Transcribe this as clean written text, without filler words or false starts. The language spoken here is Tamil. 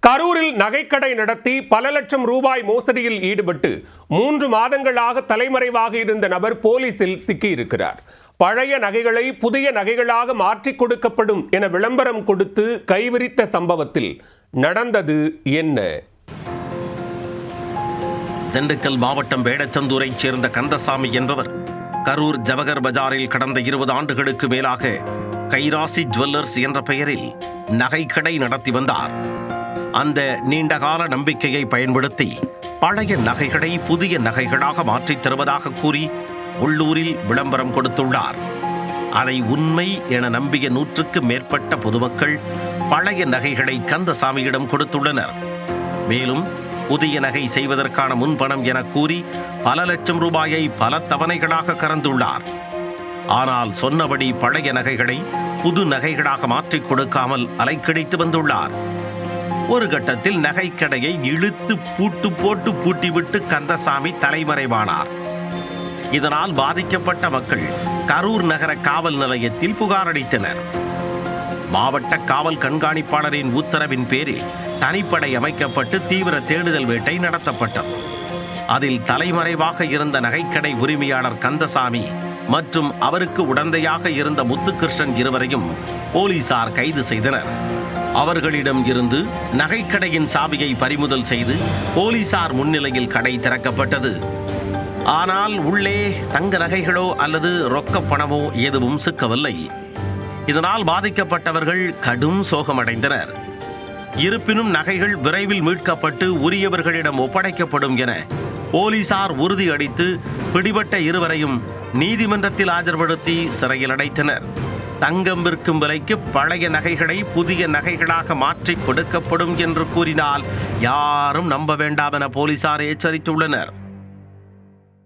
கரூரில் நகைக்கடை நடத்தி பல லட்சம் ரூபாய் மோசடியில் ஈடுபட்டு 3 மாதங்களாக தலைமறைவாக இருந்த நபர் போலீசில் சிக்கியிருக்கிறார். பழைய நகைகளை புதிய நகைகளாக மாற்றிக் கொடுக்கப்படும் என விளம்பரம் கொடுத்து கைவிரித்த சம்பவத்தில் நடந்தது என்ன? திண்டுக்கல் மாவட்டம் வேடச்சந்தூரைச் சேர்ந்த கந்தசாமி என்பவர் கரூர் ஜவஹர் பஜாரில் கடந்த 20 ஆண்டுகளுக்கு மேலாக கைராசி ஜுவல்லர்ஸ் என்ற பெயரில் நகைக்கடை நடத்தி வந்தார். அந்த நீண்டகால நம்பிக்கையை பயன்படுத்தி பழைய நகைகளை புதிய நகைகளாக மாற்றித் தருவதாக கூறி உள்ளூரில் விளம்பரம் கொடுத்துள்ளார். அதை உண்மை என நம்பிய 100க்கு மேற்பட்ட பொதுமக்கள் பழைய நகைகளை கந்தசாமியிடம் கொடுத்துள்ளனர். மேலும் புதிய நகை செய்வதற்கான முன்பணம் என கூறி பல லட்சம் ரூபாயை பல தவணைகளாக கறந்துள்ளார். ஆனால் சொன்னபடி பழைய நகைகளை புது நகைகளாக மாற்றிக் கொடுக்காமல் அலைக்கழித்து வந்துள்ளார். ஒரு கட்டத்தில் நகைக்கடையை இழுத்து பூட்டு போட்டு பூட்டிவிட்டு கந்தசாமி தலைமறைவானார். இதனால் பாதிக்கப்பட்ட மக்கள் கரூர் நகர காவல் நிலையத்தில் புகார் அளித்தனர். மாவட்ட காவல் கண்காணிப்பாளரின் உத்தரவின் பேரில் தனிப்படை அமைக்கப்பட்டு தீவிர தேடுதல் வேட்டை நடத்தப்பட்டது. அதில் தலைமறைவாக இருந்த நகைக்கடை உரிமையாளர் கந்தசாமி மற்றும் அவருக்கு உடந்தையாக இருந்த முத்துகிருஷ்ணன் இருவரையும் போலீசார் கைது செய்தனர். அவர்களிடம் இருந்து நகைக்கடையின் சாவியை பறிமுதல் செய்து போலீசார் முன்னிலையில் கடை திறக்கப்பட்டது. ஆனால் உள்ளே தங்க நகைகளோ அல்லது ரொக்க பணமோ எதுவும் சிக்கவில்லை. இதனால் பாதிக்கப்பட்டவர்கள் கடும் சோகமடைந்தனர். இருப்பினும் நகைகள் விரைவில் மீட்கப்பட்டு உரியவர்களிடம் ஒப்படைக்கப்படும் என போலீசார் உறுதியளித்து பிடிபட்ட இருவரையும் நீதிமன்றத்தில் ஆஜர்படுத்தி சிறையில் அடைத்தனர். தங்கம் விற்கும் விலைக்கு பழைய நகைகளை புதிய நகைகளாக மாற்றிக் கொடுக்கப்படும் என்று கூறினால் யாரும் நம்ப வேண்டாம் என போலீசார் எச்சரித்துள்ளனர்.